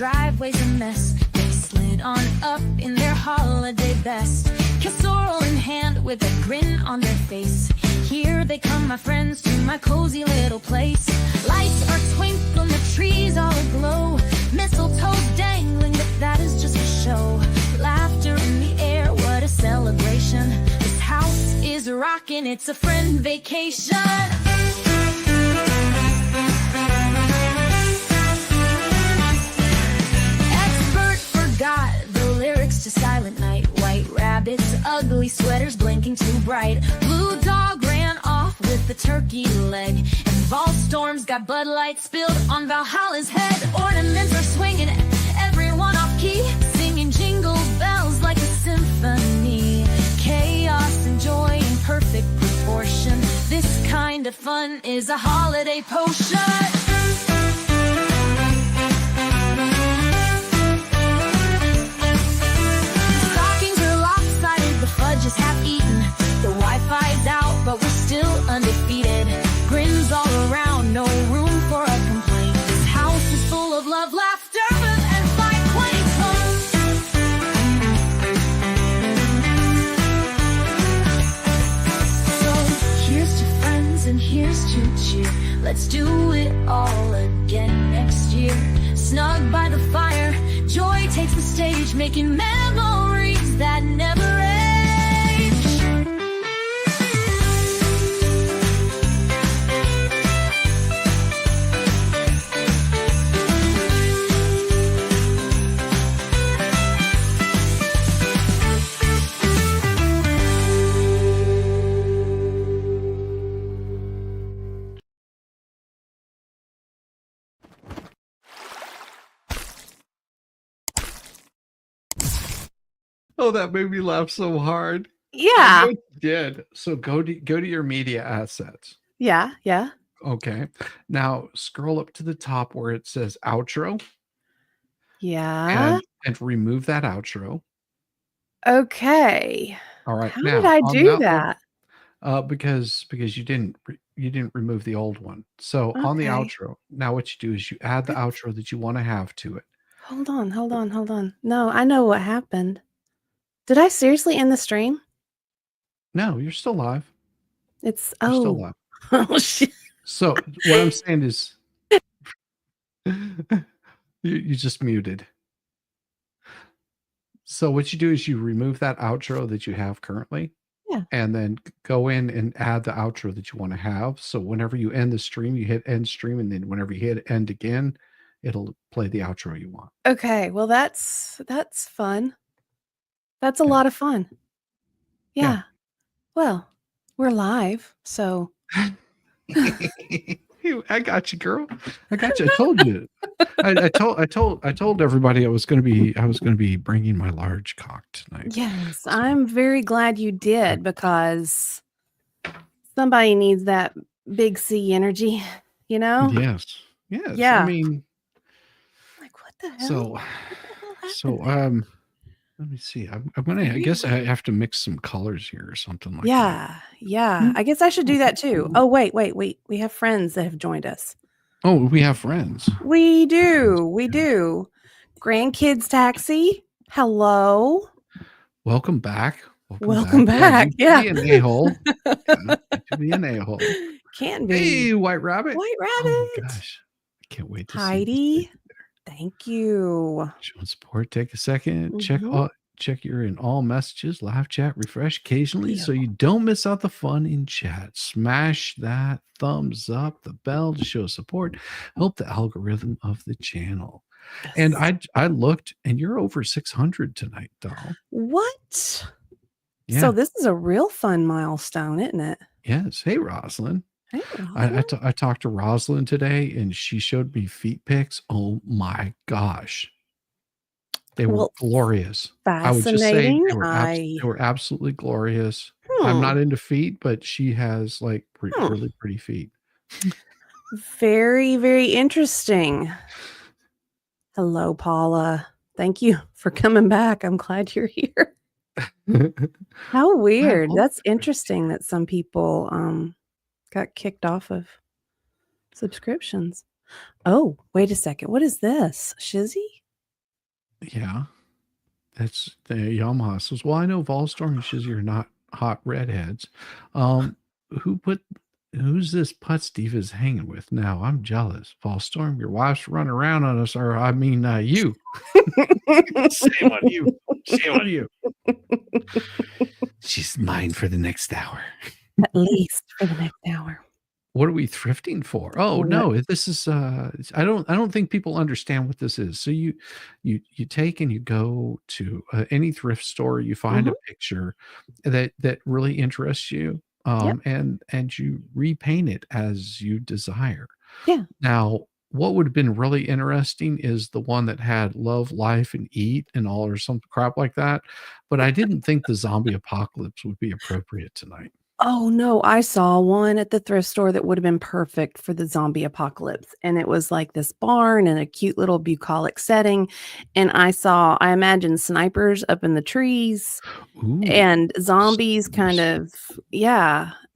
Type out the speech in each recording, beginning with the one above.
driveway's a mess. They slid on up in their holiday best. Casserole in hand with a grin on their face. Here they come, my friends, to my cozy little place. Lights are twinkling, the trees all aglow. Mistletoe's dangling, but that is just a show. Laughter in the air, what a celebration. This house is rocking, it's a friend vacation. Expert forgot the lyrics to Silent Night. White rabbits, ugly sweaters blinking too bright. Blue dog ran off with the turkey leg. And Volstorm's got Bud Light spilled on Valhalla's head. Ornaments are swinging, everyone off key, singing jingle bells like a symphony. Chaos and joy in perfect proportion. This kind of fun is a holiday potion. Fudge is half eaten, the Wi-Fi's out, but we're still undefeated. Grins all around, no room for a complaint. This house is full of love, laughter, and fine quaint. So here's to friends and here's to cheer. Let's do it all again next year. Snug by the fire, joy takes the stage, making memories that never end. Oh, that made me laugh so hard. Yeah. It did. So go to your media assets. Yeah. Yeah. Okay. Now scroll up to the top where it says outro. Yeah. And remove that outro. Okay. All right. How now, did I on do that? Because you didn't remove the old one. So on the Okay. outro, now what you do is you add the outro that you want to have to it. Hold on. No, I know what happened. Did I seriously end the stream? No, you're still live. It's You're still live. Oh shit. So what I'm saying is you just muted. So what you do is you remove that outro that you have currently. Yeah. And then go in and add the outro that you want to have. So whenever you end the stream, you hit end stream, and then whenever you hit end again, it'll play the outro you want. Okay, well that's fun. That's a lot of fun. Yeah. Well, we're live, so I got you, girl. I got you. I told you. I told everybody I was going to be bringing my large cock tonight. yes, I'm very glad you did, because somebody needs that big C energy, you know? Yes. Yeah. I mean, like what the hell? Let me see. I guess I have to mix some colors here or something like that. Yeah. I guess I should do that too. Oh, wait. We have friends that have joined us. Oh, we have friends. We do. Grandkids Taxi. Hello. Welcome back. Welcome back. Yeah. Be an a-hole. To be an a-hole. Can be. Hey, White Rabbit. White Rabbit. Oh my gosh. I can't wait to Heidi. see Thank you. showing support. Take a second. Check you're in all messages, live chat, refresh occasionally so you don't miss out the fun in chat. Smash that thumbs up, the bell to show support. Help the algorithm of the channel. Yes. And I looked, and you're over 600 tonight, doll. What? Yeah. So this is a real fun milestone, isn't it? Yes. Hey, Rosalind. Hey, Rosalind. I talked to Rosalind today, and she showed me feet pics. Oh my gosh. They were glorious. I would just say they were absolutely glorious. I'm not into feet, but she has like really pretty feet. Very, very interesting. Hello, Paula. Thank you for coming back. I'm glad you're here. How weird. That's interesting that some people got kicked off of subscriptions. Oh, wait a second. What is this? Shizzy? Yeah. That's the Yamaha says, well, I know Volstorm and Shizzy are not hot redheads. Um, who put who's this putz Diva's hanging with now? I'm jealous. Volstorm, your wife's running around on us, or I mean you. Shame on you. Shame on you. She's mine for the next hour. At least for the next hour. What are we thrifting for? Oh no, this is I don't think people understand what this is. So you take and you go to any thrift store, you find a picture that really interests you, and you repaint it as you desire. Yeah. Now, what would have been really interesting is the one that had love, life, and eat and all, or some crap like that. But I didn't think the zombie apocalypse would be appropriate tonight. Oh, no, I saw one at the thrift store that would have been perfect for the zombie apocalypse, and it was like this barn and a cute little bucolic setting, and I imagine snipers up in the trees Ooh, and zombies kind of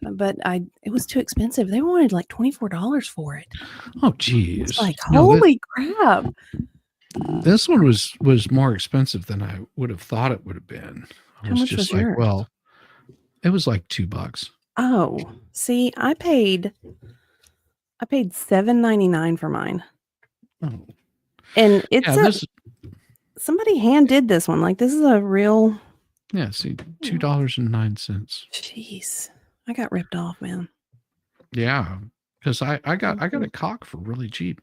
but it was too expensive. They wanted like $24 for it. Oh, geez. It's like, holy crap. This one was more expensive than I would have thought it would have been. I How was much just was like, yours? well, it was like $2. Oh, see, I paid $7.99 for mine. Oh. And it's somebody hand did this one. Like, this is a real. Yeah, see, $2.09. Jeez, I got ripped off, man. Yeah, because I got a cock for really cheap.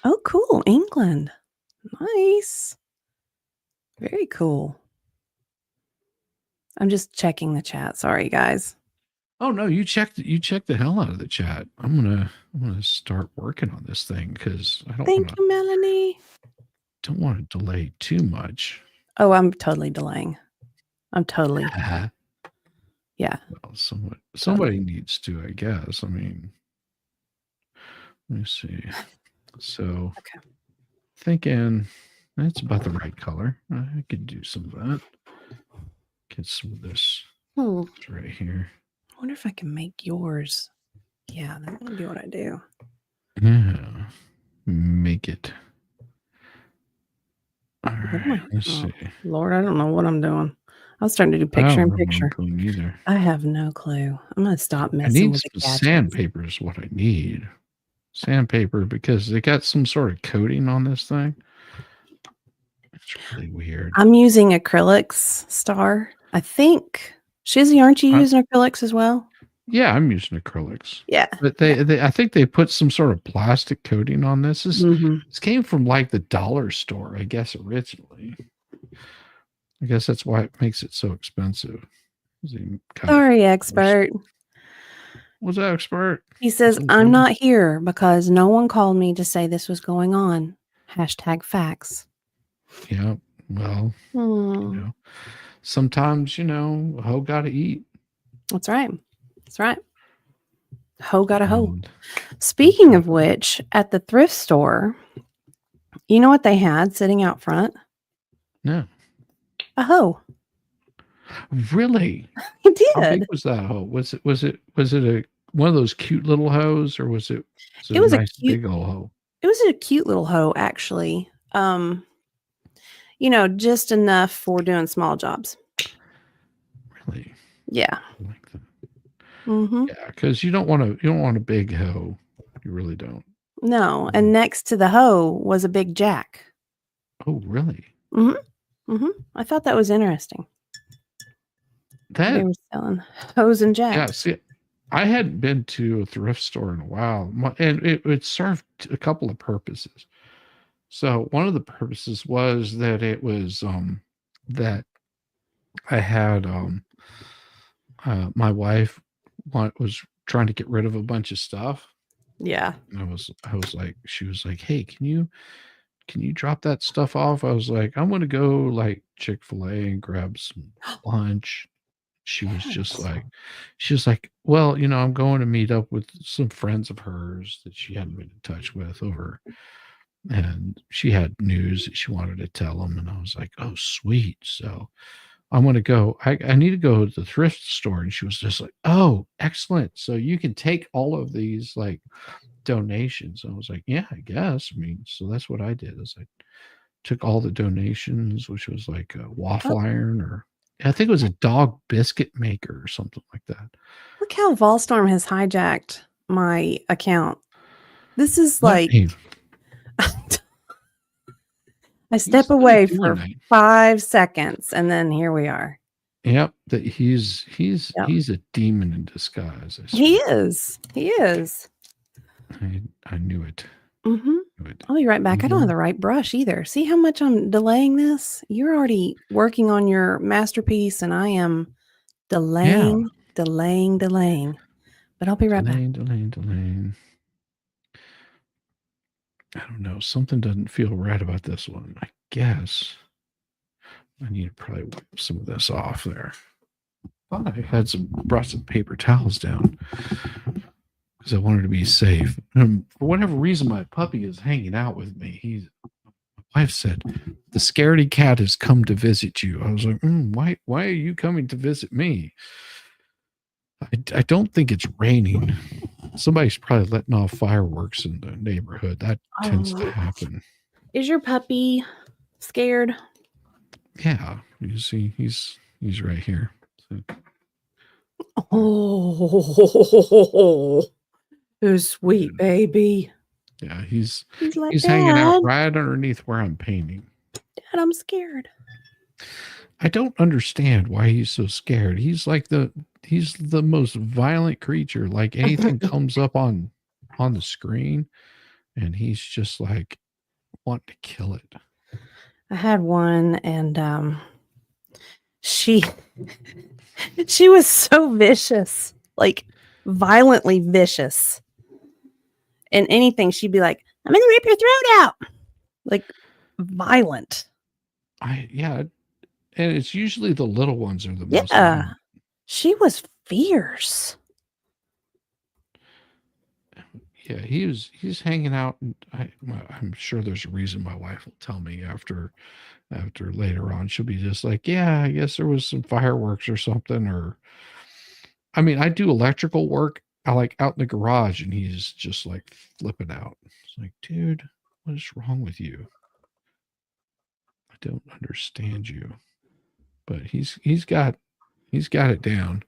Oh, cool, England, nice, very cool. I'm just checking the chat. Sorry, guys. Oh no, you checked the hell out of the chat. I'm gonna start working on this thing because I don't. Thank you, Melanie. Don't want to delay too much. Oh, I'm totally delaying. I'm totally. Yeah. Well, somebody needs to, I guess. I mean, let me see. So, thinking that's about the right color. I could do some of that. Get some of this right here. I wonder if I can make yours. Yeah, that would be what I do. Yeah, make it. All right, let's see. Lord, I don't know what I'm doing. I was starting to do picture in picture. Either. I have no clue. I'm gonna stop messing with the gadgets. Sandpaper is what I need. Sandpaper, because they got some sort of coating on this thing. It's really weird. I'm using acrylics, Star. I think. Shizzy, aren't you using acrylics as well? Yeah, I'm using acrylics. Yeah. But I think they put some sort of plastic coating on this. This came from like the dollar store, I guess, originally. I guess that's why it makes it so expensive. Sorry, expert. What's that, expert? He says, I'm not here because no one called me to say this was going on. #facts. Yeah, well, you know, sometimes, a hoe gotta eat. That's right. That's right. Hoe got a hoe. Speaking of which, at the thrift store, you know what they had sitting out front? No. A hoe. Really? It did. How big was that hoe? Was it one of those cute little hoes, or was it it was a nice big old hoe? It was a cute little hoe, actually. Just enough for doing small jobs. Really? Yeah. I like that. Yeah, because you don't want a big hoe. You really don't. No, and next to the hoe was a big jack. Oh, really? I thought that was interesting. They were selling hoes and jacks. Yeah, see, I hadn't been to a thrift store in a while, and it served a couple of purposes. So one of the purposes was that it was that I had my wife was trying to get rid of a bunch of stuff. Yeah. And she was like, hey, can you drop that stuff off? I was like, I'm gonna go like Chick-fil-A and grab some lunch. She was just like, well, I'm going to meet up with some friends of hers that she hadn't been in touch with over, and she had news that she wanted to tell them. And I was like, oh, sweet. So I'm going to go. I need to go to the thrift store. And she was just like, oh, excellent. So you can take all of these like donations. I was like, yeah, I guess. I mean, so that's what I did. Is I took all the donations, which was like a waffle iron, or I think it was a dog biscuit maker or something like that. Look how Volstorm has hijacked my account. This is What? like Hey, I step away for that. 5 seconds, and then here we are. Yep, that he's Yep. a demon in disguise. I He is. He is. I knew it. Mm-hmm. I'll be right back. I don't have the right brush either. See how much I'm delaying this? You're already working on your masterpiece, and I am delaying. But I'll be right back. Delaying. I don't know. Something doesn't feel right about this one. I guess I need to probably wipe some of this off there. Thought I had brought some paper towels down because I wanted to be safe. For whatever reason, my puppy is hanging out with me. My wife said, the scaredy cat has come to visit you. I was like, why are you coming to visit me? I don't think it's raining. Somebody's probably letting off fireworks in the neighborhood. That tends to happen. Is your puppy scared? Yeah. You see, he's right here. So. Oh, sweet baby. Yeah, he's like, hanging out right underneath where I'm painting. Dad, I'm scared. I don't understand why he's so scared. He's like he's the most violent creature. Like anything comes up on the screen, and he's just like wanting to kill it. I had one, and she was so vicious, like violently vicious. And anything, she'd be like, I'm gonna rip your throat out. Like violent. And it's usually the little ones are the most violent. She was fierce. Yeah, he's hanging out, and I'm sure there's a reason. My wife will tell me after later on. She'll be just like, yeah, I guess there was some fireworks or something. Or I mean, I do electrical work. I like out in the garage, and he's just like flipping out. It's like, dude, what is wrong with you? I don't understand you. But he's got it down.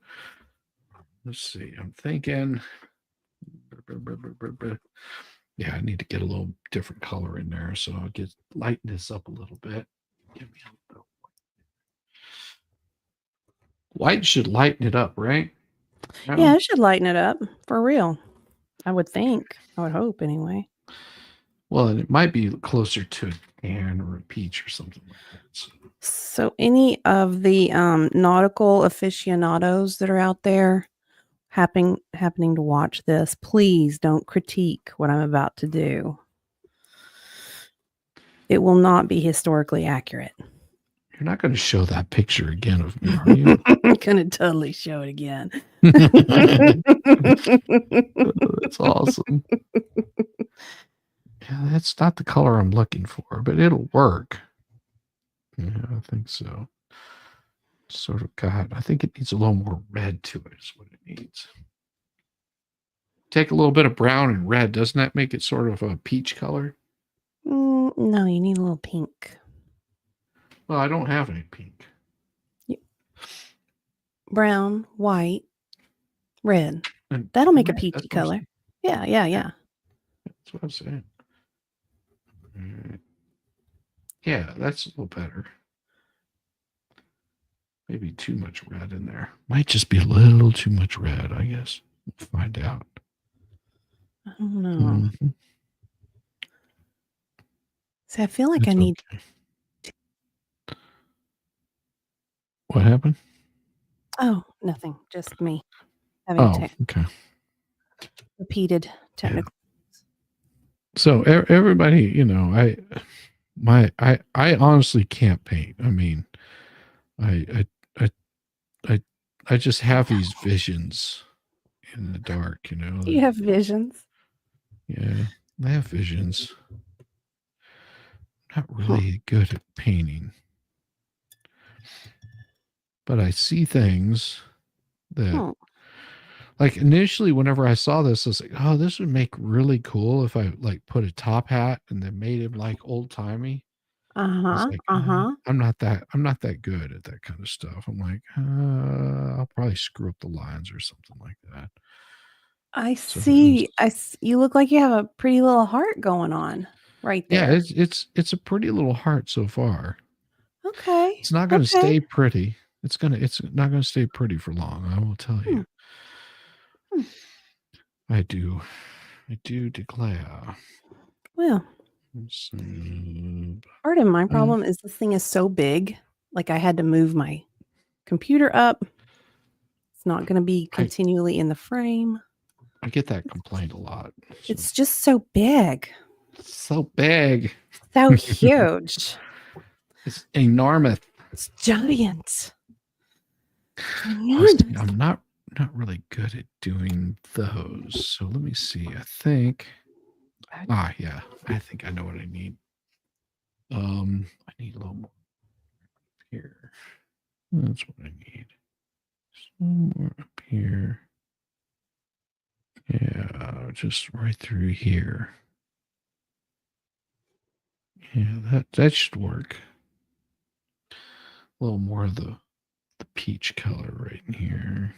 Let's see. I'm thinking. Yeah, I need to get a little different color in there, so I'll lighten this up a little bit. Give me a little white should lighten it up, right? Yeah, it should lighten it up for real. I would think. I would hope anyway. Well, and it might be closer to a tan or a peach or something like that. So any of the nautical aficionados that are out there happening to watch this, please don't critique what I'm about to do. It will not be historically accurate. You're not going to show that picture again of me, are you? I'm going to totally show it again. That's awesome. Yeah, that's not the color I'm looking for, but it'll work. Yeah, I think so. Sort of I think it needs a little more red to it is what it needs. Take a little bit of brown and red. Doesn't that make it sort of a peach color? No, you need a little pink. Well, I don't have any pink. Brown, white, red. That'll make a peachy color. Yeah. That's what I'm saying. Yeah, that's a little better. Maybe too much red in there. Might just be a little too much red, I guess. We'll find out. I don't know. Mm-hmm. See, I feel like it's I need... Okay. What happened? Oh, nothing. Just me having repeated technical. Yeah. So everybody, I honestly can't paint. I mean, I just have these visions in the dark, You have visions? Yeah, I have visions. I'm not really good at painting. But I see things that Like initially, whenever I saw this, I was like, "Oh, this would make really cool if I like put a top hat and then made him like old timey." It's like I'm not that good at that kind of stuff. I'm like, I'll probably screw up the lines or something like that. I So it was, see. You look like you have a pretty little heart going on right yeah, there. it's a pretty little heart so far. Okay. It's not going to stay pretty. It's not going to stay pretty for long. I will tell you. I do declare. Well, part of my problem is this thing is so big. Like I had to move my computer up. It's not going to be continually in the frame. I get that complaint a lot. So. It's just so big. So big. So huge. It's enormous. It's giant. I'm not really good at doing those. So let me see. I think yeah. I think I know what I need. I need a little more here. That's what I need. Some more up here. Yeah, just right through here. Yeah, that should work. A little more of the peach color right in here.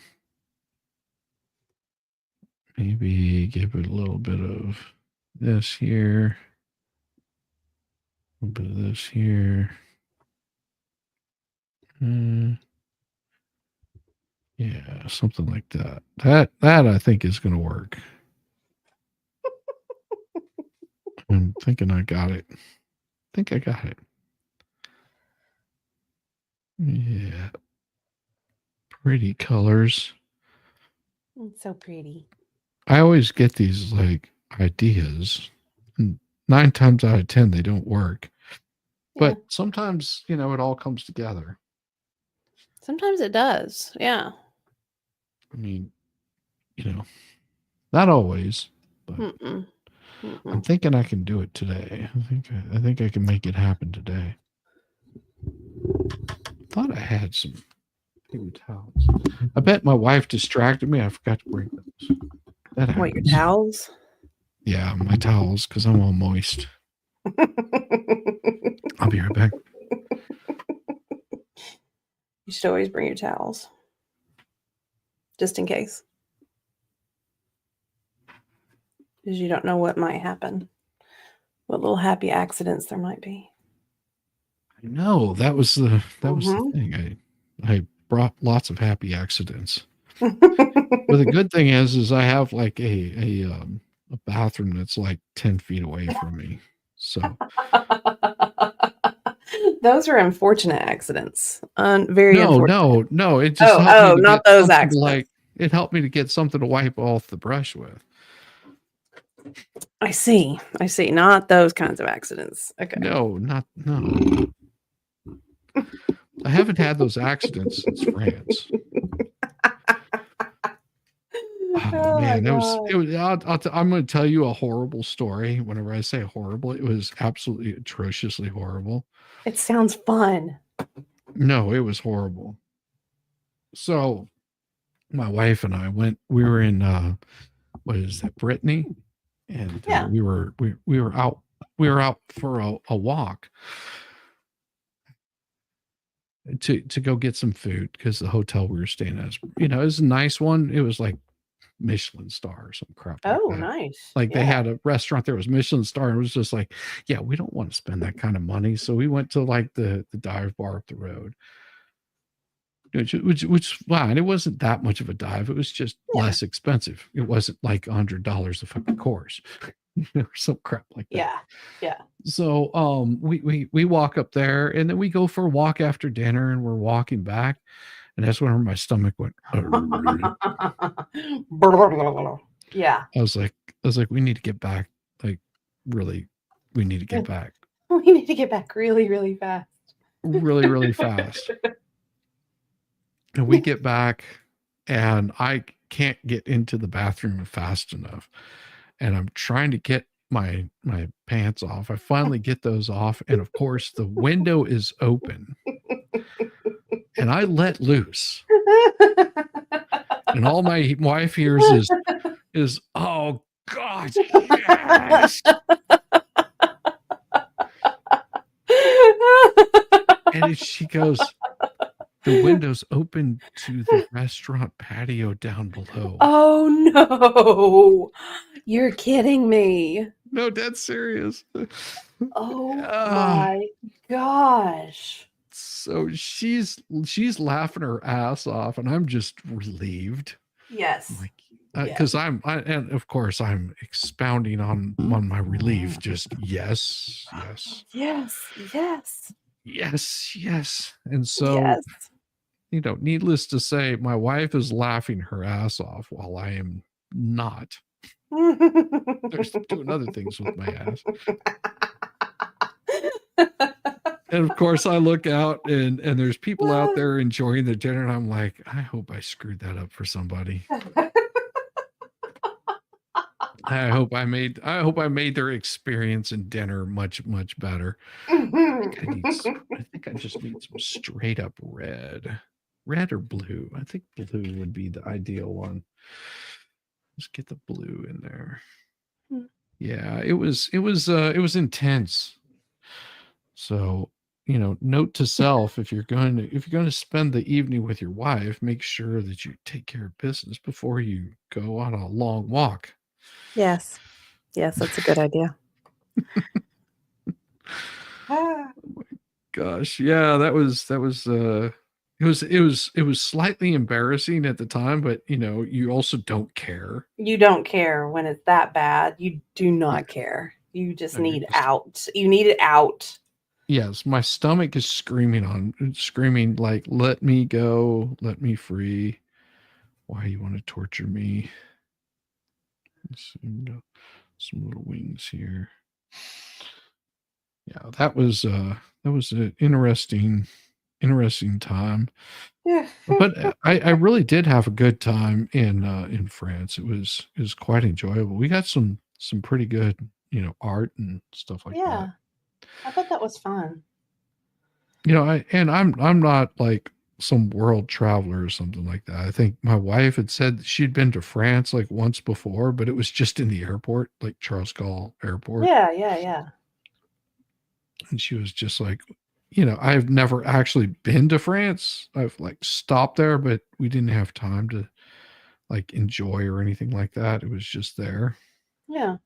Maybe give it a little bit of this here. A little bit of this here. Yeah, something like that. That I think is going to work. I'm thinking I got it. I think I got it. Yeah. Pretty colors. It's so pretty. I always get these like ideas. And 9 times out of 10 they don't work. Yeah. But sometimes, it all comes together. Sometimes it does. Yeah. I mean, not always, but I'm thinking I can do it today. I think I can make it happen today. Thought I had some paper towels. I bet my wife distracted me. I forgot to bring those. What, your towels? Yeah, my towels, because I'm all moist. I'll be right back. You should always bring your towels. Just in case. Because you don't know what might happen. What little happy accidents there might be. I know. That was the thing. I brought lots of happy accidents. But the good thing is I have like a bathroom that's like 10 feet away from me. So those are unfortunate accidents. Very unfortunate. No. It just helped me to not get those accidents. It helped me to get something to wipe off the brush with. I see. Not those kinds of accidents. Okay. No. I haven't had those accidents since France. Oh man, I'm going to tell you a horrible story. Whenever I say horrible, it was absolutely atrociously horrible. It sounds fun. No, it was horrible. So my wife and I we were in, what is that, Brittany? And we were out for a walk to go get some food because the hotel we were staying at, it was a nice one. It was like Michelin star or some crap. Like that. Nice. Like they had a restaurant there was Michelin star, and it was just like, yeah, we don't want to spend that kind of money. So we went to like the dive bar up the road. Which fine. It wasn't that much of a dive. It was just less expensive. It wasn't like $100 a fucking course. Or some crap like that. Yeah. So we walk up there and then we go for a walk after dinner and we're walking back. And that's when my stomach went. Yeah. I was like, we need to get back. Like, really, we need to get back. We need to get back really, really fast. Really, really fast. And we get back and I can't get into the bathroom fast enough. And I'm trying to get my pants off. I finally get those off. And of course, the window is open. And I let loose. And all my wife hears is oh gosh, yes. And she goes, the windows open to the restaurant patio down below. Oh no. You're kidding me. No, that's serious. Oh Ah, my gosh. so she's laughing her ass off, and I'm just relieved. Yes. Like, because and of course I'm expounding on my relief. Just yes, yes, Yes. Yes. yes, yes. And so, Yes. needless to say, my wife is laughing her ass off while I am not. There's doing other things with my ass. And of course, I look out and there's people out there enjoying the dinner, and I'm like, I hope I screwed that up for somebody. I hope I made their experience in dinner much better. I think I just need some straight up red or blue. I think blue would be the ideal one. Let's get the blue in there. Yeah, it was intense. So, note to self, if you're going to spend the evening with your wife, make sure that you take care of business before you go on a long walk. Yes. Yes, that's a good idea. Oh my gosh. Yeah, it was slightly embarrassing at the time, but you also don't care. You don't care when it's that bad. You do not care. You just need out. You need it out. Yes, my stomach is screaming like, let me go, let me free. Why you want to torture me? Let's see, some little wings here. Yeah, that was an interesting time. Yeah. But I really did have a good time in France. It was quite enjoyable. We got some pretty good, art and stuff like that. I bet that was fun. I'm not like some world traveler or something like that. I think my wife had said that she'd been to France like once before, but it was just in the airport, like Charles de Gaulle Airport. Yeah. And she was just like, I've never actually been to France. I've like stopped there, but we didn't have time to like enjoy or anything like that. It was just there. Yeah.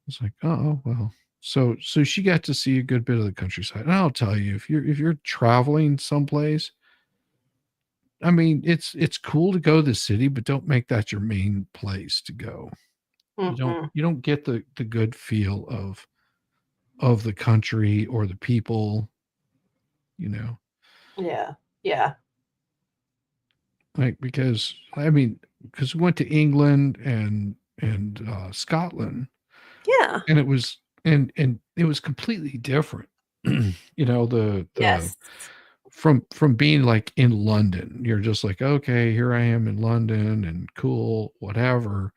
It's like, oh well. So she got to see a good bit of the countryside. And I'll tell you, if you're traveling someplace, I mean, it's cool to go to the city, but don't make that your main place to go. You don't get the good feel of the country or the people, Yeah. Like because we went to England and Scotland, Yeah. and it was completely different. The Yes. from being like in London, you're just like, okay, here I am in London and cool, whatever.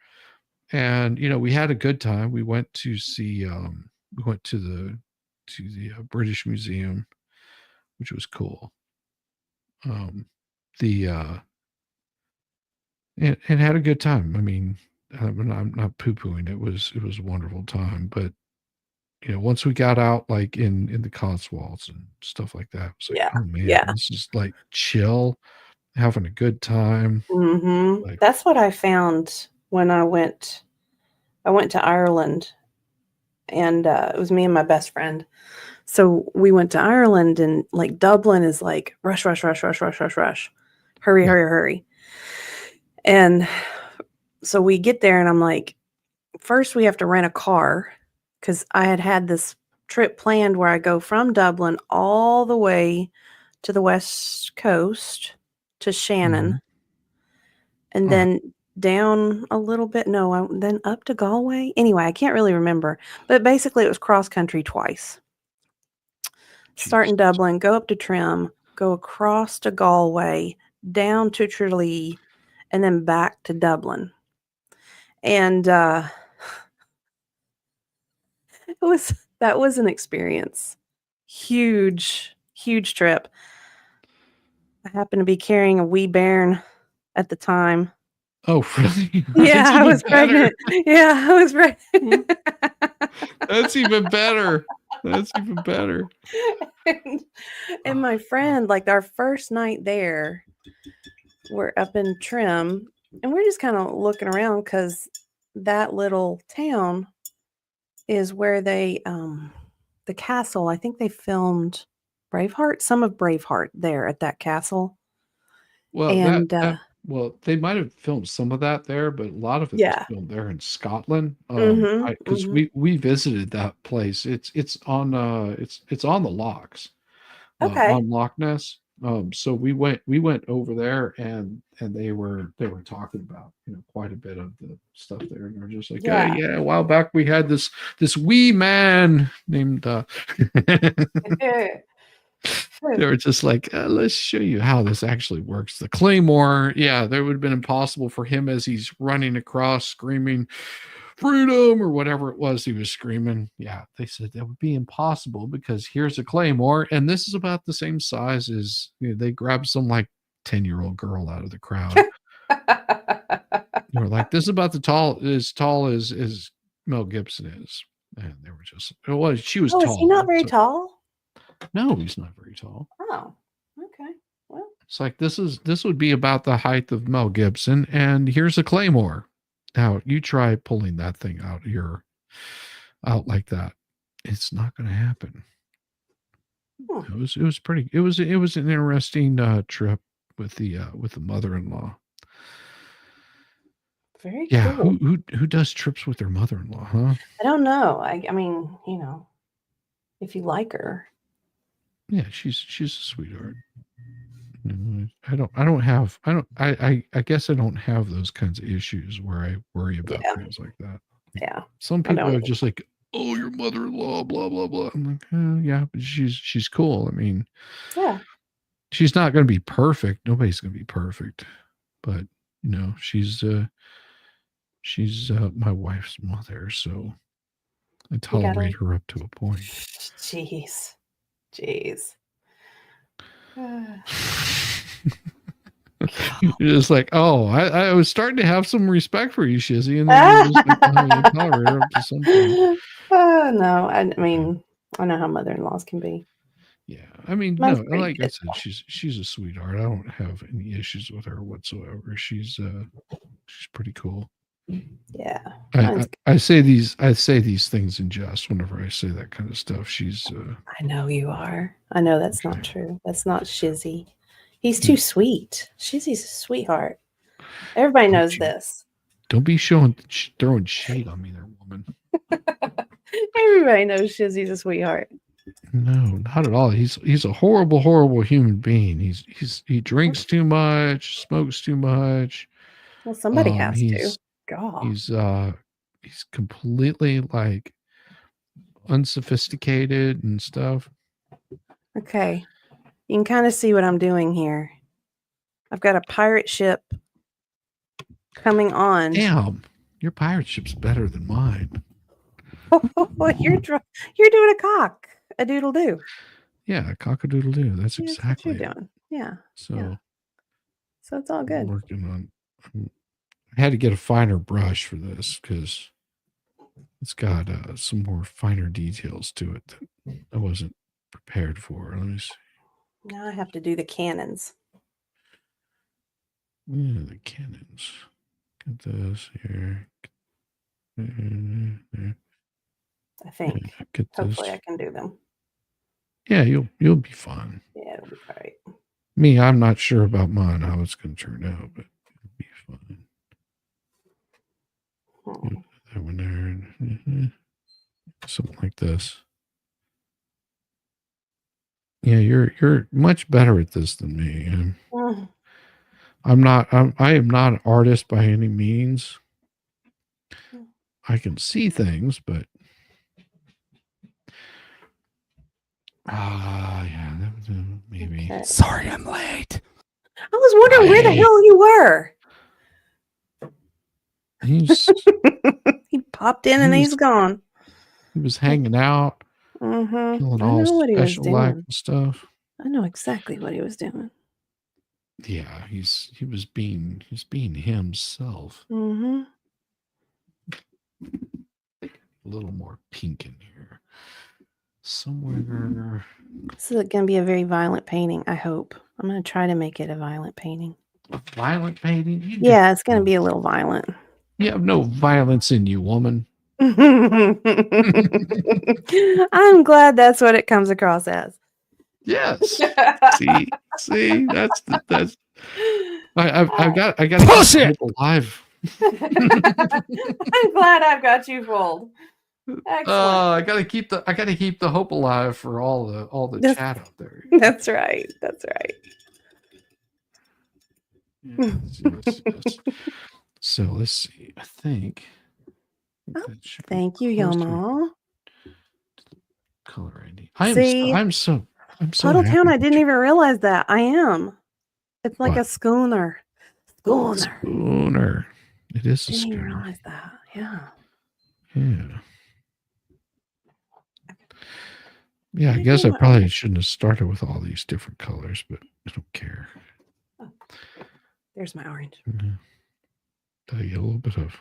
And we had a good time. We went to see British Museum, which was cool. The and had a good time. I mean, I'm not poo-pooing. It was a wonderful time. But once we got out, like in the Cotswolds and stuff like that, it was like, oh man, this is like chill, having a good time. Like, That's what I found when I went to Ireland, and it was me and my best friend. So we went to Ireland, and like Dublin is like rush, hurry. And so we get there, and I'm like, first we have to rent a car, because I had this trip planned where I go from Dublin all the way to the west coast to Shannon, and then down a little bit. No, then up to Galway. Anyway, I can't really remember, but basically it was cross country twice. Start in Dublin, go up to Trim, go across to Galway, down to Tralee, and then back to Dublin. And that was an experience. Huge trip. I happened to be carrying a wee bairn at the time. Oh, really? Yeah, That's I even was better. pregnant. Yeah, I was pregnant. That's even better. That's even better. And my friend, like our first night there, we're up in Trim and we're just kind of looking around because that little town is where they the castle, I think they filmed Braveheart, some of Braveheart there at that castle. Well, And well, they might have filmed some of that there, but a lot of it was yeah. filmed there in Scotland. Because Mhm. we visited that place. It's on it's on the locks, Okay. on Loch Ness. So we went over there, and they were talking about quite a bit of the stuff there, and they're just like, Yeah. yeah, a while back we had this wee man named they were just like, let's show you how this actually works. The claymore, yeah, that would have been impossible for him as he's running across screaming freedom or whatever it was he was screaming. Yeah, they said that would be impossible because here's a claymore, and this is about the same size as they grabbed some like 10-year-old girl out of the crowd. They were like, this is about as tall as Mel Gibson is. And they were just, she was Oh, is tall. he not very So, tall? no, he's not very tall. Oh, okay. Well, It's like this would be about the height of Mel Gibson, and here's a claymore. Now you try pulling that thing out like that. It's not going to happen. It was pretty. It was an interesting trip with the mother-in-law. very Yeah, cool. who does trips with their mother-in-law, huh? I don't know. I mean, if you like her. Yeah, she's a sweetheart. I guess I don't have those kinds of issues where I worry about things like that. Yeah. Some people are just like, oh, your mother-in-law, blah blah blah. I'm like, yeah, but she's cool. I mean, Yeah. she's not going to be perfect. Nobody's going to be perfect, but she's my wife's mother, so I tolerate her up to a point. Jeez. You're just like, oh, I was starting to have some respect for you, Shizzy, and then you're just like, oh, you tolerate her up to some point. No, I mean, I know how mother-in-laws can be. Yeah, I mean, Mine's no, pretty like I said, good. she's a sweetheart. I don't have any issues with her whatsoever. She's pretty cool. Yeah. I say these things in jest whenever I say that kind of stuff. She's I know you are. I know that's not true. That's not Shizzy. He's too sweet. Shizzy's a sweetheart. Everybody knows this. Don't be throwing shade on me there, woman. Everybody knows Shizzy's a sweetheart. No, not at all. He's a horrible, horrible human being. He drinks too much, smokes too much. Well, somebody has to. God. He's completely like unsophisticated and stuff. Okay. You can kind of see what I'm doing here. I've got a pirate ship coming on. Damn, your pirate ship's better than mine. You're doing a doodle do. Yeah, a cock-a-doodle do. That's exactly what you're doing. Yeah. So it's all good. I had to get a finer brush for this because it's got some more finer details to it that I wasn't prepared for. Let me see. Now I have to do the cannons. Yeah, the cannons. Get this here. There. I think. Yeah, hopefully I can do them. Yeah, you'll be fine. Yeah, it'll be all right. Me, I'm not sure about mine, how it's going to turn out, but it'll be fine. That one there. Something like this. Yeah, you're much better at this than me. I am not an artist by any means. I can see things, but yeah, maybe. Okay. Sorry, I'm late. I was wondering where the hell you were. He popped in and he's gone. He was hanging out, Mm-hmm. doing I all know what he was special like doing. stuff. I know exactly what he was doing. Yeah, he's being himself. Mm-hmm. A little more pink in here. Somewhere. This is going to be a very violent painting, I hope. I'm going to try to make it a violent painting. A violent painting? Yeah, it's going to be a little violent. You have no violence in you, woman. I'm glad that's what it comes across as. Yes. See, that's I've got to keep hope alive. I'm glad I've got you fooled. Excellent. I gotta keep the hope alive for all the chat out there. That's right. That's right. Yes. So let's see. I think. Thank you, Yama. Color ID. I'm so Puddle happy Town, I with didn't you. even realize that. I am. It's like What? a schooner. Schooner. It is a Didn't even schooner. realize that. Yeah. Yeah. Yeah, I guess I probably shouldn't have started with all these different colors, but I don't care. Oh, there's my orange. Tell you a little bit of.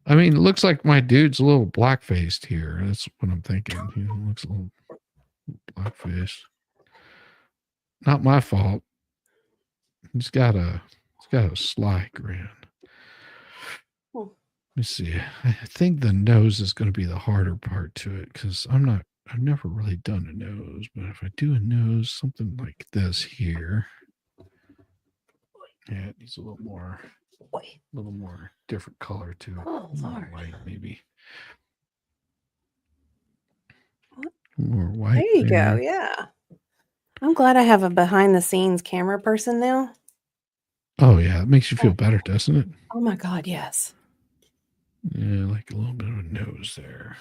I mean, it looks like my dude's a little black-faced here. That's what I'm thinking. He looks a little black-faced. Not my fault. He's got a sly grin. Let me see. I think the nose is going to be the harder part to it because I've never really done a nose, but if I do a nose, something like this here. Yeah, it needs a little more different color to it. Oh, Lord. White, maybe. What? More white. There you go. Yeah. I'm glad I have a behind the scenes camera person now. Oh, yeah. It makes you feel better, doesn't it? Oh, my God. Yes. Yeah, like a little bit of a nose there.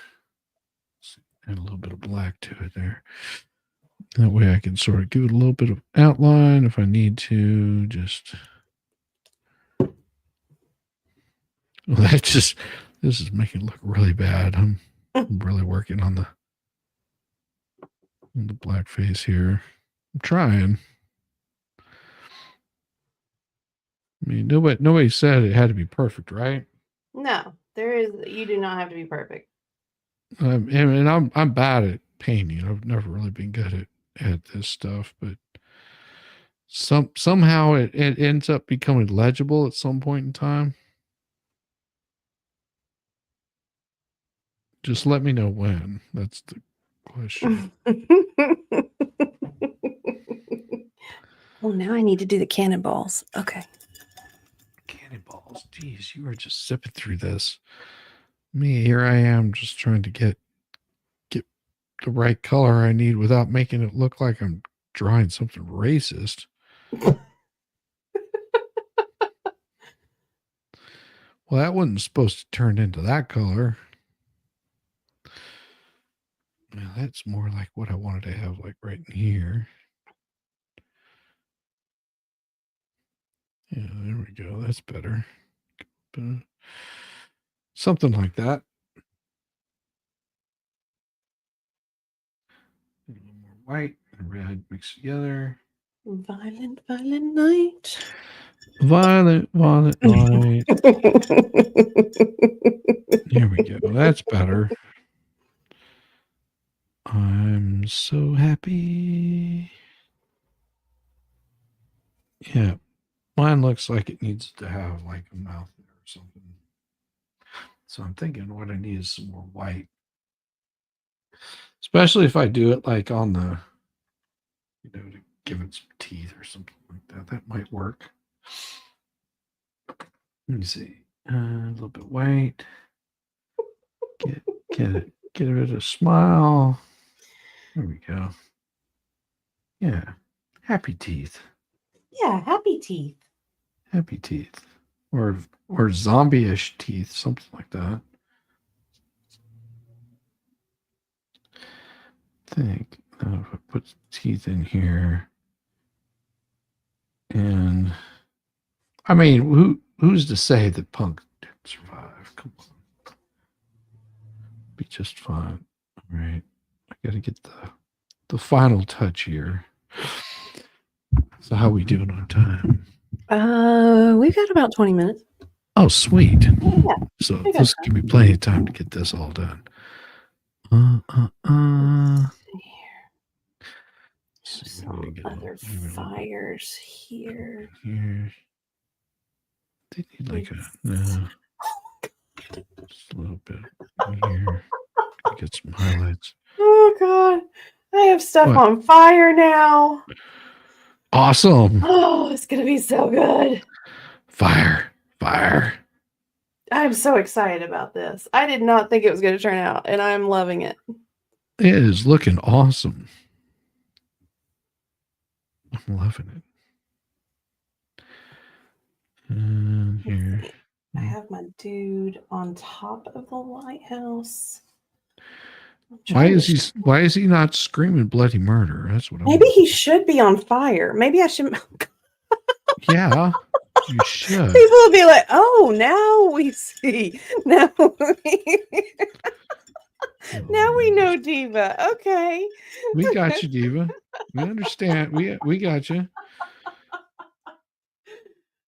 And a little bit of black to it there. That way I can sort of give it a little bit of outline if I need to. Just. Well, this is making it look really bad. I'm really working on the black face here. I'm trying. I mean, nobody said it had to be perfect, right? No, you do not have to be perfect. And I'm bad at painting. I've never really been good at this stuff, but somehow it ends up becoming legible at some point in time. Just let me know when. That's the question. Oh, now I need to do the cannonballs. Okay. Cannonballs. Geez, you are just zipping through this. Me, here I am just trying to get the right color I need without making it look like I'm drawing something racist. Well, that wasn't supposed to turn into that color. Now, that's more like what I wanted to have, like right in here. Yeah, there we go. That's better. Something like that. A little more white and red mixed together. Violent night. Violet light. Here we go. That's better. I'm so happy. Yeah. Mine looks like it needs to have like a mouth there or something. So I'm thinking what I need is some more white. Especially if I do it like on the, to give it some teeth or something like that. That might work. Let me see. A little bit white. Get it a smile. There we go. Yeah. Happy teeth. Yeah, happy teeth. Happy teeth. Or zombie-ish teeth, something like that. I think now if I put teeth in here, and I mean, who's to say that Punk didn't survive? Come on, be just fine. All right, I got to get the final touch here. So how we doing on time? We've got about 20 minutes. Oh, sweet. Yeah, So we got this time. give me plenty of time to get this all done. Let's see here. So Some other fires here. Here. They need like a just a little bit here. Get some highlights. Oh god, I have stuff What? on fire now. Awesome. Oh, it's gonna be so good. Fire. I'm so excited about this. I did not think it was going to turn out, and I'm loving it. It is looking awesome. I'm loving it. And here. I have my dude on top of the lighthouse. Why is he not screaming bloody murder? That's what Maybe he should be on fire. Maybe I should. Yeah, you should. People will be like, "Oh, now we see. Now we know Diva." Okay, we got you, Diva. We understand. We got you.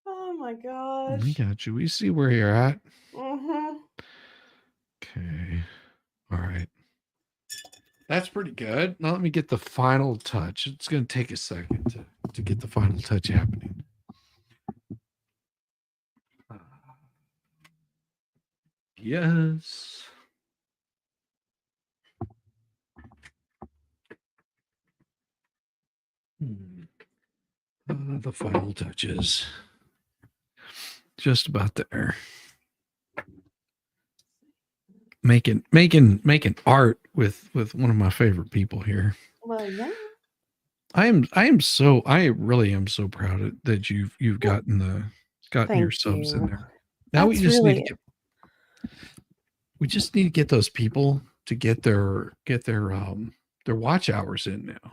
Oh my gosh. We got you. We see where you're at. Mm-hmm. Okay. All right. That's pretty good. Now let me get the final touch. It's going to take a second to get the final touch happening. Yes. The final touches. Just about there. Making art with one of my favorite people here. Well, yeah. I really am so proud that you've gotten your subs in there. Now we just need to get those people to get their watch hours in now.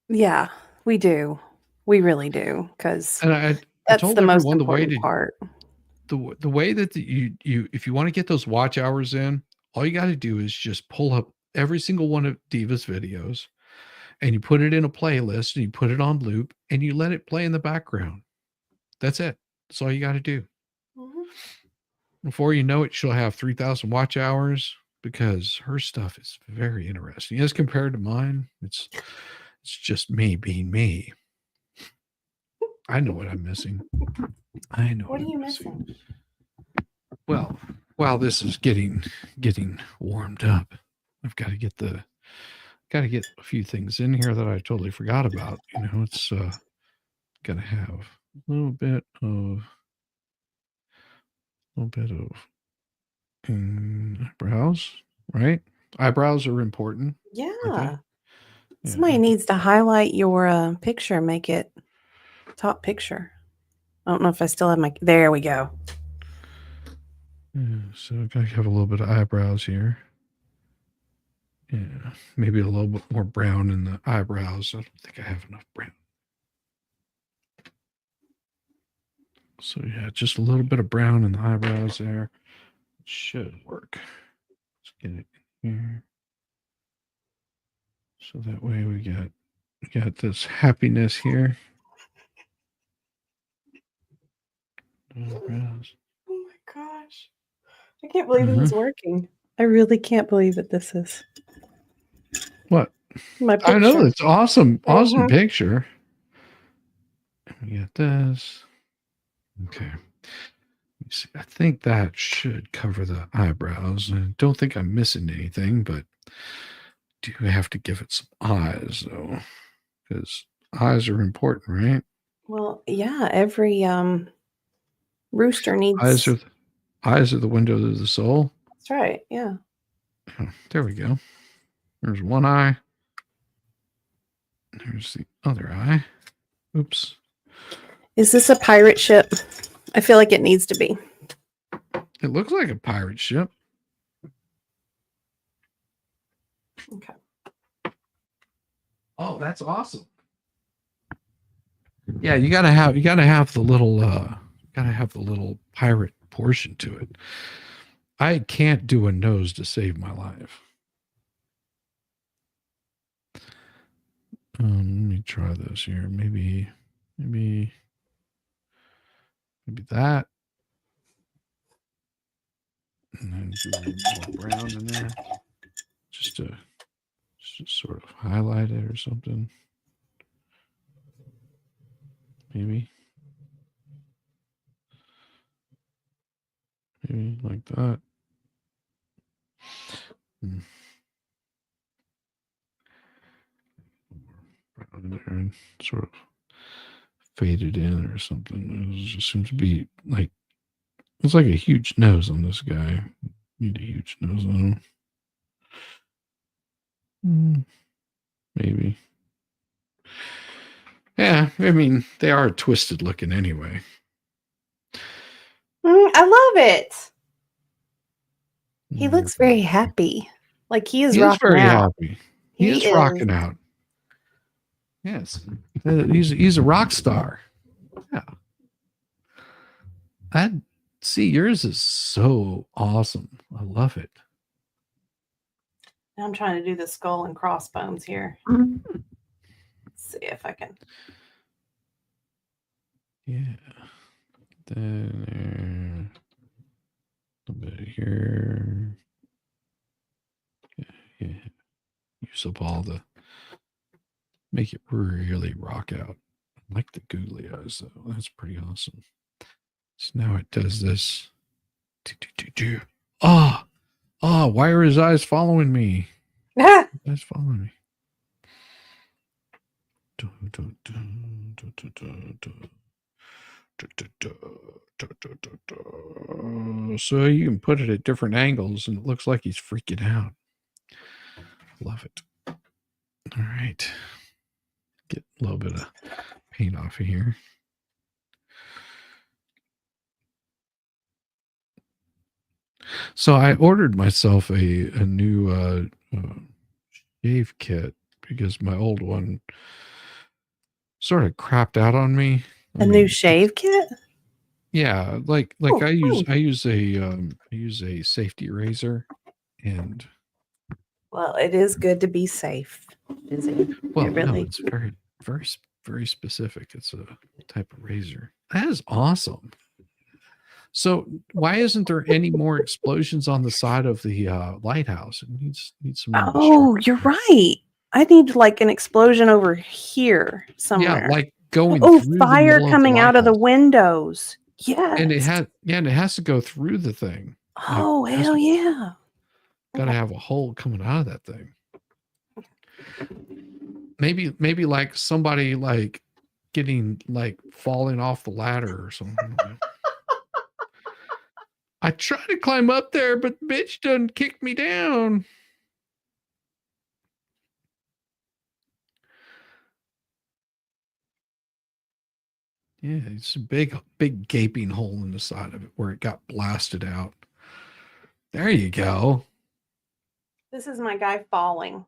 Yeah, we do. We really do, because that's the most important part. The way that you if you want to get those watch hours in, all you got to do is just pull up every single one of Diva's videos and you put it in a playlist and you put it on loop and you let it play in the background. That's it. That's all you got to do. Mm-hmm. Before you know it, she'll have 3,000 watch hours because her stuff is very interesting. As compared to mine, it's just me being me. I know what I'm missing. I know what are you missing. Well, while this is getting warmed up, I've got to get a few things in here that I totally forgot about. You know, it's got to have a little bit of eyebrows, right? Eyebrows are important. Yeah. Somebody needs to highlight your picture, make it top picture. I don't know if I still have there we go. Yeah, so I gotta have a little bit of eyebrows here. Yeah, maybe a little bit more brown in the eyebrows. I don't think I have enough brown. So yeah, just a little bit of brown in the eyebrows there. It should work. Let's get it in here. So that way we got this happiness here. Eyebrows. Oh my gosh. I can't believe this is working. I really can't believe that this is. What? My picture. I know, it's awesome. Awesome picture. We got this. Okay. Let me see. I think that should cover the eyebrows. I don't think I'm missing anything, but do have to give it some eyes though, because eyes are important, right? Well, yeah. Every rooster needs eyes are the windows of the soul. That's right. Yeah. Oh, there we go. There's one eye. There's the other eye. Oops. Is this a pirate ship? I feel like it needs to be. It looks like a pirate ship. Okay. Oh, that's awesome. Yeah, you gotta have the little pirate portion to it. I can't do a nose to save my life. Let me try this here. Maybe Maybe that. And then do a little more brown in there. Just to sort of highlight it or something. Maybe like that. Brown in there and sort of faded in or something. It just seems to be like, it's like a huge nose on this guy. Need a huge nose on him. Maybe. Yeah, I mean, they are twisted looking anyway. I love it. He looks very happy. Like he is rocking very out. Happy. He is rocking out. Yes. He's a rock star. Yeah. Yours is so awesome. I love it. I'm trying to do the skull and crossbones here. Let's see if I can. Yeah. Then a little bit here. Yeah. Use up all the, make it really rock out. I like the googly eyes though. That's pretty awesome. So now it does this. Why are his eyes following me? Eyes following me. So you can put it at different angles and it looks like he's freaking out. Love it. All right. Get a little bit of paint off of here. So I ordered myself a new shave kit because my old one sort of crapped out on me. A new shave kit? Yeah, like I use a safety razor, and well, it is good to be safe. Well, no, it's very, very, very specific. It's a type of razor. That is awesome. So why isn't there any more explosions on the side of the lighthouse? It needs some. Oh, you're right. I need like an explosion over here somewhere. Yeah, like going. Oh, fire coming out of the windows. Yeah, and it has to go through the thing. Oh, hell yeah! Got to have a hole coming out of that thing. Maybe like somebody like getting like falling off the ladder or something. I try to climb up there, but the bitch doesn't kick me down. Yeah, it's a big gaping hole in the side of it where it got blasted out. There you go. This is my guy falling.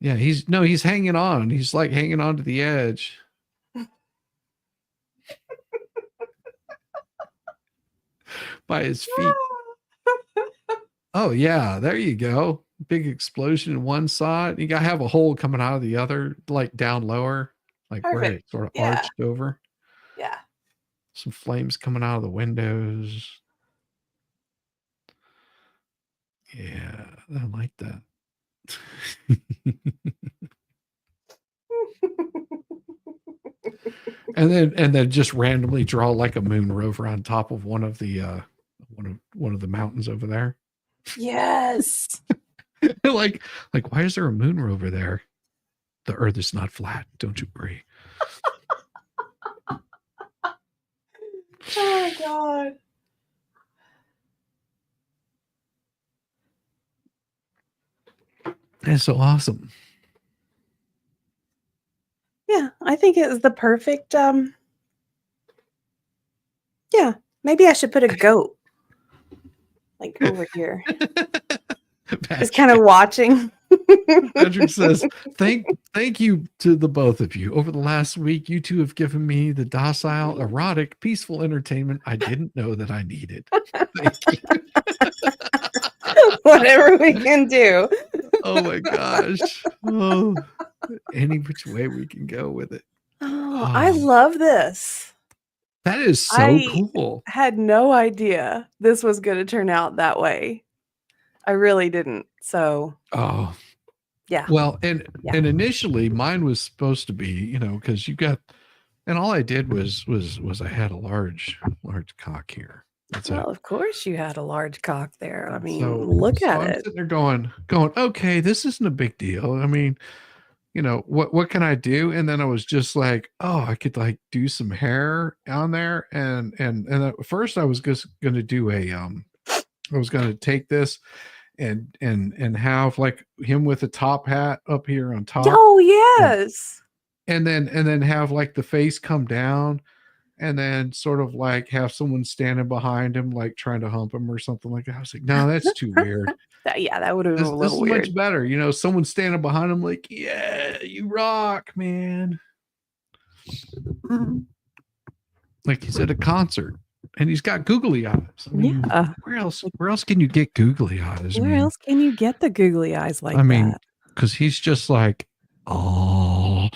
Yeah, he's hanging on. He's like hanging on to the edge. By his feet. Oh yeah, there you go. Big explosion in one side. You gotta have a hole coming out of the other, like down lower, like Perfect. Where it sort of arched over. Yeah. Some flames coming out of the windows. Yeah, I like that. and then just randomly draw like a moon rover on top of one of the mountains over there. Yes. like why is there a moon rover there? The earth is not flat, don't you worry. Oh God. That's so awesome. Yeah, I think it was the perfect yeah, maybe I should put a goat like over here. Just kind of watching. Patrick says, thank you to the both of you. Over the last week, you two have given me the docile, erotic, peaceful entertainment I didn't know that I needed. Thank you. Whatever we can do. Oh my gosh. Oh, any which way we can go with it. Oh Oh, I love this. That is so cool. I had no idea this was going to turn out that way. I really didn't. So, yeah. Well, and initially mine was supposed to be, you know, because you got, and all I did was I had a large cock here. That's well, it. of course you had a large cock there. I mean, So look at I'm it. sitting there going, okay, this isn't a big deal. I mean, you know, what can I do? And then I was just like, oh, I could like do some hair on there. And at first I was just going to do I was going to take this and have like him with a top hat up here on top. Oh, yes. And then have like the face come down and then sort of like have someone standing behind him, like trying to hump him or something like that. I was like, no, that's too weird. That would have been a This little is weird. much better. You know, someone standing behind him, like, yeah, you rock, man. Like he's at a concert and he's got googly eyes. I mean, where else can you get googly eyes? Where else can you get the googly eyes like that? I mean, because he's just like, oh.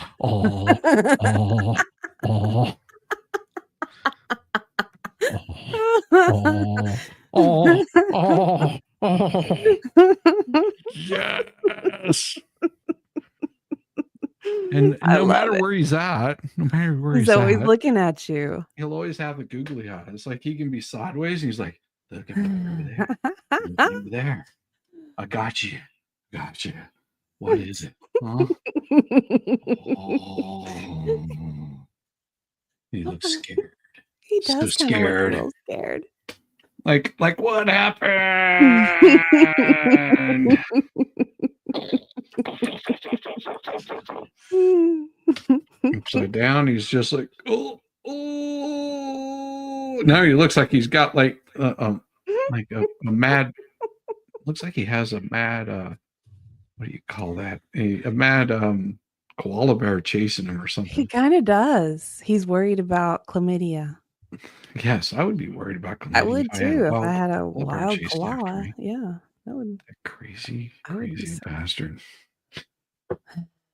Yes. And no matter where he's at, he's always looking at you. He'll always have the googly eyes. Like he can be sideways. And he's like, look at me over there. Look over there. I got you. Got you. What is it? Huh? Oh. He looks scared. He does so kind of look a scared. little scared. Like what happened? Upside down, he's just like, oh. Now he looks like he's got like a mad. Looks like he has a mad. What do you call that? A mad koala bear chasing him or something. He kind of does. He's worried about chlamydia. Yes, I would be worried about chlamydia. I would too if I had a wild koala. Yeah, that would. That crazy bastard.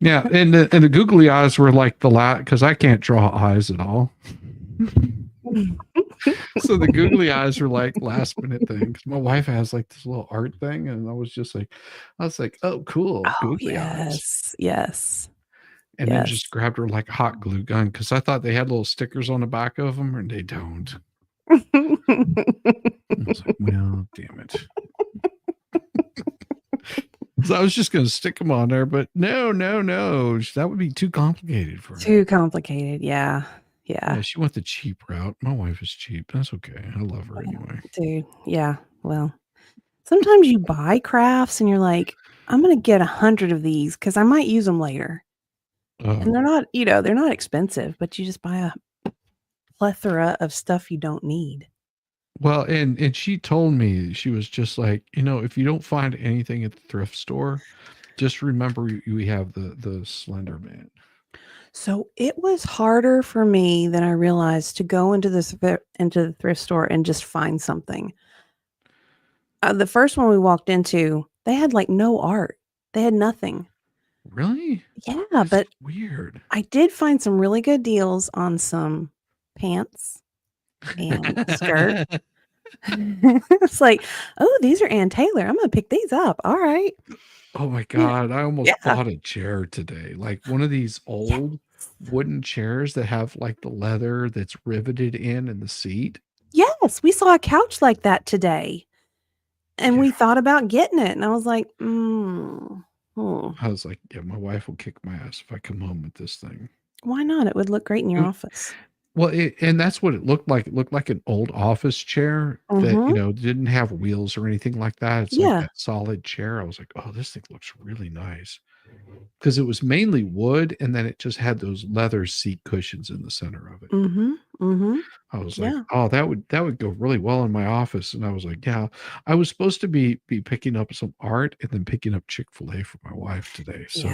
Yeah, and the googly eyes were like the because I can't draw eyes at all. So the googly eyes were like last minute thing. My wife has like this little art thing, and I was like, oh, cool, googly eyes. Yes. And then just grabbed her like a hot glue gun because I thought they had little stickers on the back of them, and they don't. I was like, well, damn it. So I was just going to stick them on there, but no. That would be too complicated for her. Too complicated, yeah. She went the cheap route. My wife is cheap. That's okay. I love her anyway. Dude, yeah. Well, sometimes you buy crafts and you're like, I'm going to get 100 of these because I might use them later. And they're not, they're not expensive, but you just buy a plethora of stuff you don't need. Well, and she told me, she was just like, if you don't find anything at the thrift store, just remember we have the Slender Man. So it was harder for me than I realized to go into the thrift store and just find something. The first one we walked into, they had like no art. They had nothing. Really? Yeah, that's but weird. I did find some really good deals on some pants and skirt. It's like, oh, these are Ann Taylor. I'm gonna pick these up. All right. Oh my God. I almost bought a chair today. Like one of these old wooden chairs that have like the leather that's riveted in the seat. Yes, we saw a couch like that today. And we thought about getting it. And I was like, I was like, yeah, my wife will kick my ass if I come home with this thing. Why not? It would look great in your office. Well, and that's what it looked like. It looked like an old office chair that, didn't have wheels or anything like that. It's like that solid chair. I was like, oh, this thing looks really nice. Because it was mainly wood, and then it just had those leather seat cushions in the center of it. I was like, oh, that would go really well in my office. And I was like, yeah, I was supposed to be picking up some art and then picking up Chick-fil-A for my wife today. So,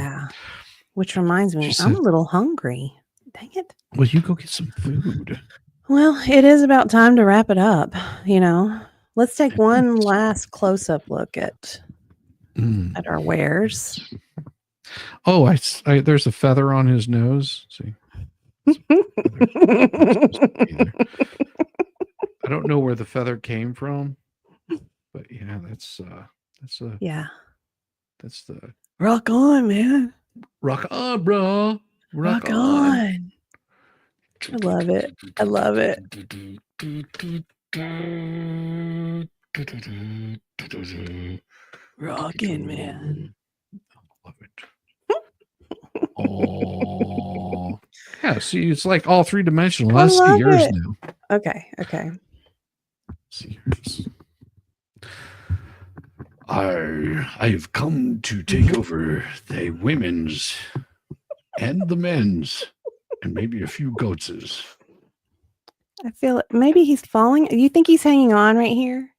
which reminds me, I'm a little hungry. Dang it. Well, you go get some food. Well, it is about time to wrap it up. Let's take one last close-up look at our wares. Oh, I there's a feather on his nose. See, I don't know where the feather came from, but yeah, that's Yeah. that's the Rock on, man. rock on, bro. Rock Rock on. on. I love it. I love it. Rockin', man. Love it. Oh, yeah. See, it's like all 3-dimensional. I Let's see love yours it. now. Okay. Okay. See yours. I've come to take over the women's and the men's and maybe a few goatses. I feel it. Maybe he's falling. You think he's hanging on right here?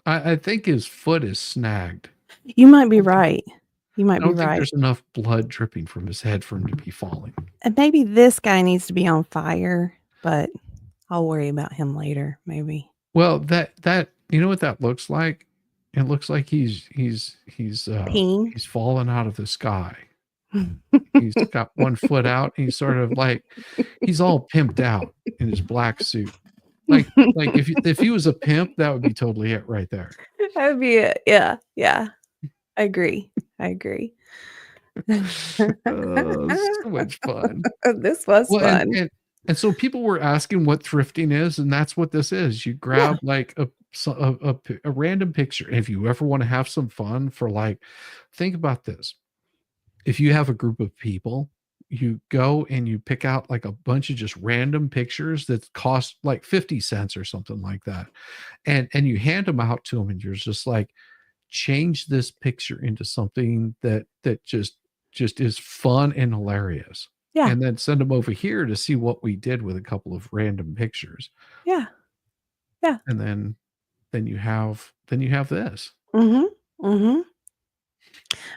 I think his foot is snagged. You might be right. You might I be don't think right. there's enough blood dripping from his head for him to be falling. And maybe this guy needs to be on fire, but I'll worry about him later, maybe. Well, that you know what that looks like? It looks like he's Peeing. he's fallen out of the sky. He's got one foot out. And he's sort of like he's all pimped out in his black suit. Like if he was a pimp, that would be totally it right there. That would be it. Yeah. Yeah. I agree. I agree. So much fun. This was fun. And so people were asking what thrifting is, and that's what this is. You grab like a random picture. And if you ever want to have some fun for like, think about this. If you have a group of people, you go and you pick out like a bunch of just random pictures that cost like 50 cents or something like that. And you hand them out to them, and you're just like, change this picture into something that just is fun and hilarious. Yeah. And then send them over here to see what we did with a couple of random pictures. Yeah. Yeah. And then you have this. Mm-hmm. Mm-hmm.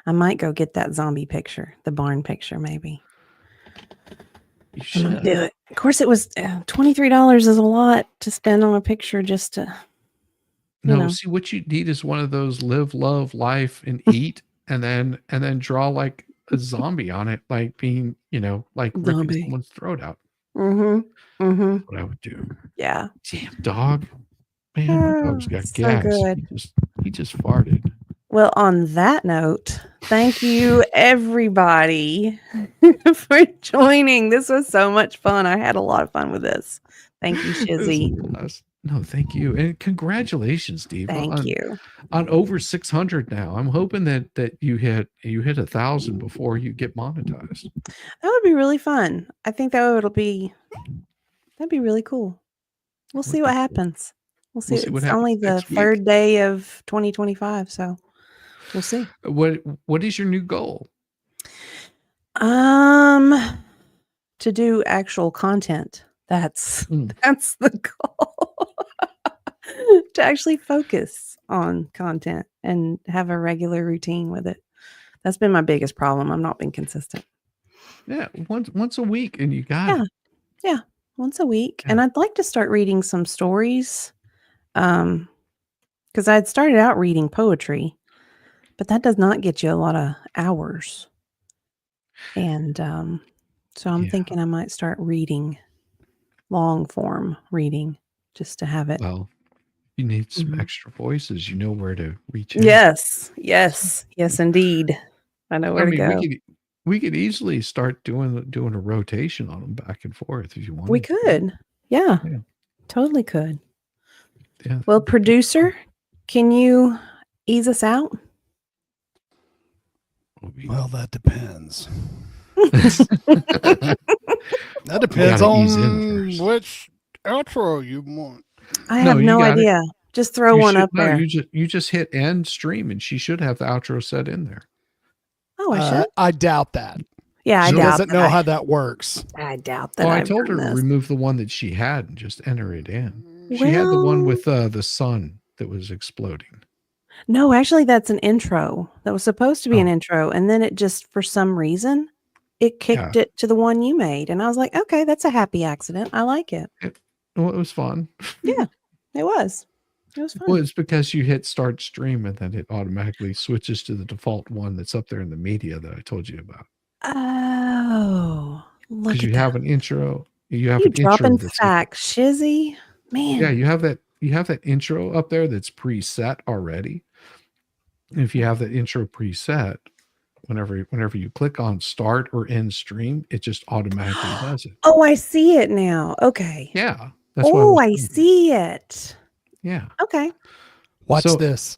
I might go get that zombie picture, the barn picture, maybe. You should I'm gonna do it. Of course, it was $23 is a lot to spend on a picture just to. See, what you need is one of those live, love, life, and eat, and then draw like a zombie on it, like being, like ripping someone's throat out. Mm-hmm. Mm-hmm. That's what I would do. Yeah. Damn dog. Man, my dog's got so gas. good. He just farted. Well, on that note, thank you everybody for joining. This was so much fun. I had a lot of fun with this. Thank you, Shizzy. No, thank you. And congratulations, Diva. Thank you. On over 600 now. I'm hoping that you hit 1,000 before you get monetized. That would be really fun. I think that'd be really cool. We'll see what happens. We'll see. It's only the third day of 2025, so we'll see. What is your new goal? To do actual content. That's the goal. To actually focus on content and have a regular routine with it. That's been my biggest problem. I've not been consistent. Yeah, once a week, and you got it. Yeah, once a week. Yeah. And I'd like to start reading some stories. Because I had started out reading poetry, but that does not get you a lot of hours. And so I'm thinking I might start reading, long form reading, just to have it. Well, you need some extra voices. You know where to reach out. Yes, indeed. I know where to go. We could easily start doing a rotation on them back and forth if you want. We could. Yeah. Totally could. Yeah. Well, producer, can you ease us out? Well, that depends. That depends on which outro you want. I have no idea. Just throw one up there. You just hit end stream, and she should have the outro set in there. Oh, I should. I doubt that. Yeah, she doesn't know how that works. I doubt that. Oh, I told her to remove the one that she had and just enter it in. She had the one with the sun that was exploding. No, actually, that's an intro. That was supposed to be an intro, and then it just, for some reason, it kicked it to the one you made, and I was like, okay, that's a happy accident. I like it. Well, it was fun. Yeah, it was. It was fun. Well, it's because you hit start stream, and then it automatically switches to the default one that's up there in the media that I told you about. Oh, Look because at you that. have an intro. You have You an intro dropping that's facts, Shizzy. Man. yeah. You have that intro up there that's preset already. And if you have that intro preset, whenever you click on start or end stream, it just automatically does it. Oh, I see it now. Okay. Yeah, that's what I was I telling you. see it. Yeah. Okay. Watch So- this.